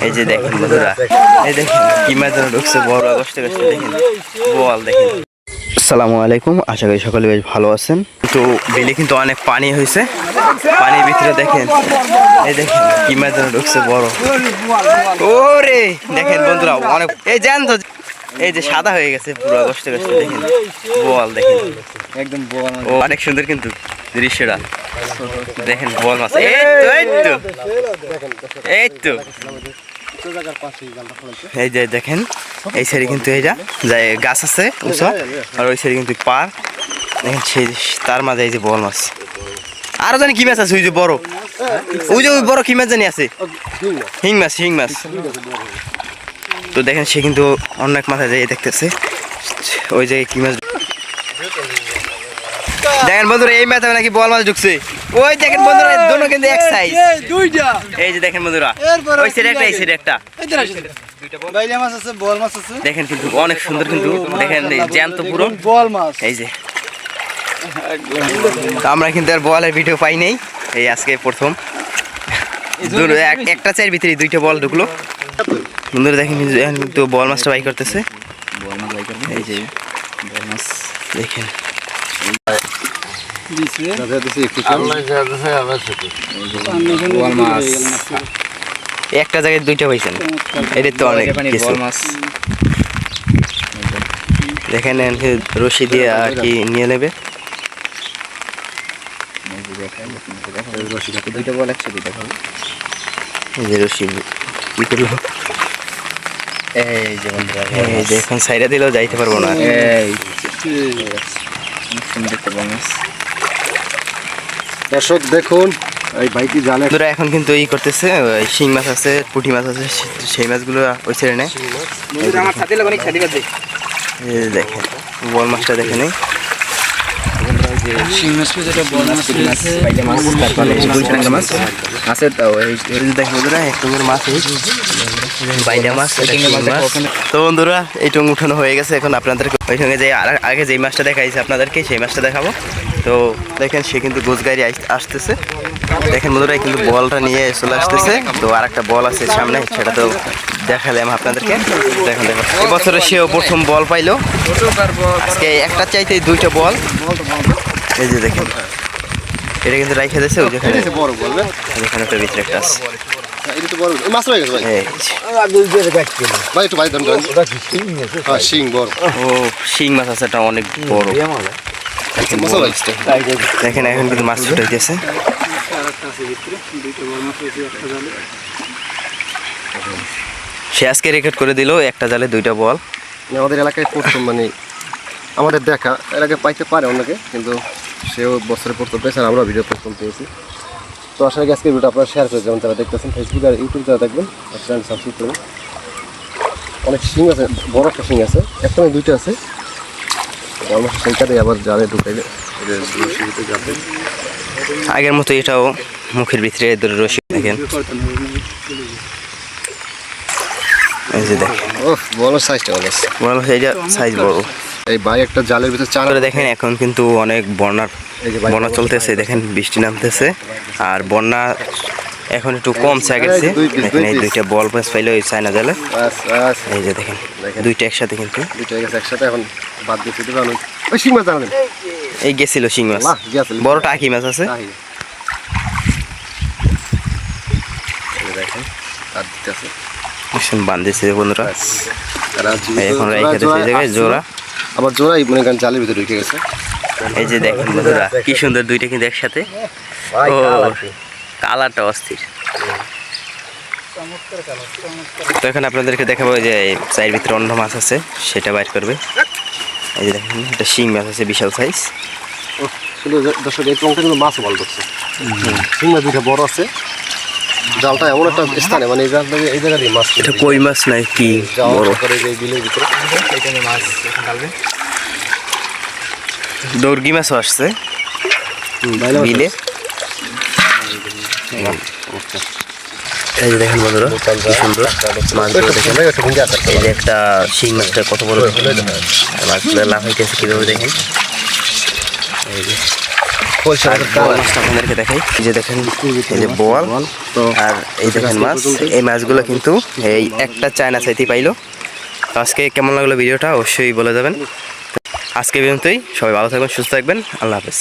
এই যে দেখেন বন্ধুরা, এই দেখেন কি মাছ যেন ঢুকছে বড় কষ্টে কষ্টে, দেখেন বল দেখেন। আসসালামু আলাইকুম, আশা করি সকলে বেশ ভালো আছেন। তো বিলে কিন্তু অনেক পানি হয়েছে, পানির ভিতরে দেখেন এই দেখেন কি মাছ যেন ঢুকছে বড়। ওরে দেখেন বন্ধুরা অনেক, এই জান তো এই যে সাদা হয়ে গেছে পুরো কষ্টে কষ্টে, দেখেন বল দেখেন একদম বল। ও অনেক সুন্দর কিন্তু দৃশ্যটা, দেখেন বল মাছ। এই তো এই তো এই তো এই যে দেখেন এই সাইডে কিন্তু এই যা গাছ আছে উঁচা, আর ওই সাইডে কিন্তু পার, দেখেন সেই তার মাঝে এই যে বল মাছ। আরো জানি কি মাছ আছে, ওই যে বড়, ওই যে ওই বড় কি মাছ জানি আছে, হিং মাছ, হিং মাছ। তো দেখেন সে কিন্তু অনেক মাথায় যাই দেখতেছে ওই যে কি মাছ। দেখেন বন্ধুরা এই মাথায় নাকি বল মাছ ঢুকছে, ওই দেখেন বন্ধুরা দুটো কিন্তু এক সাইজ দুইটা। এই যে দেখেন বন্ধুরা ওই সাইডে একটা এই সাইডে একটা বাইলা মাছ আছে, বল মাছ আছে, দেখেন কিন্তু অনেক সুন্দর কিন্তু, দেখেন জ্যান্ত পুরো বল মাছ। এই যে আমরা কিন্তু আর বলের ভিডিও পাই নাই, এই আজকে প্রথম একটা চায়ের ভিতরে দুইটা বল ঢুকলো। বন্ধুরা দেখেন কিন্তু বল মাছটা বাই করতেছে, বল মাছ বাই করবে। এই যে বল মাছ দেখেন একটা জায়গায় দুইটা পাইছেন, এটা তো অনেক কিছু মাছ। দেখেন রশি দিয়ে আর কি নিয়ে নেবে, দুইটা বল একসাথে দেখাবো। এই যে রশি কি করলো, এই যে বন্ধুরা এই যে এখন সাইডে দিলেও যাইতে পারবো না। এই দর্শক দেখুন এই ভাইটি জানে বন্ধুরা এখন কিন্তু এই করতেছে, শিং মাছ আছে, পুঁটি মাছ আছে, সেই মাছগুলো ওই ছেড়ে নেয়। দেখেন বল মাছটা দেখে নেই, শিং মাছ যেটা বল মাছ আছে, বাইলা মাছ, তারপরে গুলশাঙ্গা মাছ আছে। তো এই দেখেন বন্ধুরা এক টঙ্গের মাছ, বাইলা মাছ, তো বন্ধুরা এই টঙ্গ উঠানো হয়ে গেছে। এখন আপনাদেরকে ওই সঙ্গে যে আগে যেই মাছটা দেখাইছে আপনাদেরকে সেই মাছটা দেখাবো। তো দেখেন সে কিন্তু গোছ গাড়ি আসতেছে, দেখেন বন্ধুরা কিন্তু বলটা নিয়ে চলে আসতেছে। তো আর একটা বল আছে সামনে, সেটা তো দেখালাম আপনাদেরকে। দেখেন দেখেন এবছরে সেও প্রথম বল পাইলো, আজকে একটা চাইতে দুইটা বল। এই যে দেখেন এটা কিন্তু রাইখে দিয়েছে, ওই যেখানে বড় বল, এখানে একটা ভিতরে একটা আছে, এটা তো বড় মাছ হয়ে গেছে ভাই। ভাই একটু ভাই দেন হ্যাঁ শিং বড়, ও শিং মাছ আছে, এটা অনেক বড়। দেখেন এখন কিন্তু মাছ ছুটাইতেছে, সে আজকে রেকর্ড করে দিল একটা জালে দুইটা বল। আমাদের এলাকায় প্রথম, মানে আমাদের দেখা এর আগে পাইতে পারে অনেকে, কিন্তু সেও বছরে প্রথম পেয়েছে, আর আমরা ভিডিও প্রথম পেয়েছি। তো আশা করি আজকে ভিডিওটা আপনারা শেয়ার করে যেমন যারা দেখতেছেন ফেসবুক আর ইউটিউব যারা দেখবেন চ্যানেল সাবস্ক্রাইব করবেন। অনেক শিং আছে, বড় একটা শিং আছে, একটা নয় দুইটা আছে। বড় মাছের সেইটা দিয়ে আবার জালে ঢুকাইলে যাবে আগের মতো এটাও মুখের ভিতরে রশি। দেখেন এই যে দেখেন বড় সাইজটা বড় আছে, বড় এইটা সাইজ বড়। এই ভাই একটা জালের ভিতরে চার দেখেন এখন কিন্তু অনেক বন্যা চলতেছে, দেখেন বৃষ্টি নামতেছে, আর বন্যা এখন একটু কমছে আগেছে। দেখেন এই দুইটা বল মাছ পাইলে ওই চায়না জালে, এই যে দেখেন দুইটা একসাথে, কিন্তু দুইটা একসাথে এখন বাদ দিয়ে দিতে পারেন। ওই শিং মাছ জানেন এই গেছিল শিং মাছ, বড় টাকি মাছ আছে। দেখেন আর দিতেছে বান্ধিছে বন্ধুরা, এখন রেখে দিয়েছে এই জায়গায় জোড়া, আবার জোড়াই মনে করেন জালের ভিতরে ঢুকে গেছে। এই যে দেখেন বন্ধুরা কি সুন্দর দুইটা কিন্তু একসাথে, ও কালারটা অস্থির। তো এখন আপনাদেরকে দেখাবো যে চায়ের ভিতরে অন্য মাছ আছে, সেটা বাইর করবে। এই যে দেখেন একটা শিং মাছ আছে বিশাল সাইজ। দর্শক এই টংটা কিন্তু মাছ বল করছে, শিং মাছ দুইটা বড় আছে। জালটা এমন একটা স্থানে, মানে এই জালটা এই জায়গা দিয়ে মাছ, এটা কই মাছ নাই কি বড় করে এই বিলের ভিতরে মাছ ঢালবে। দর্গি মাছও আসছে বিলে। এই যে দেখেন বন্ধুরা কি সুন্দর মাছগুলো দেখেন, এই যে একটা শিং মাছটা কত বড়, মাছগুলো লাফাইতেছে কীভাবে দেখেন। এই যে কলসি আর বোয়াল মাছটা আপনাদেরকে দেখাই, এই যে দেখেন এই যে বোয়াল, তো আর এই দেখেন মাছ। এই মাছগুলো কিন্তু এই একটা চায়না চাইতে পাইলো। তো আজকে কেমন লাগলো ভিডিওটা অবশ্যই বলে যাবেন। আজকে পর্যন্তই, সবাই ভালো থাকবেন, সুস্থ থাকবেন, আল্লাহ হাফেজ।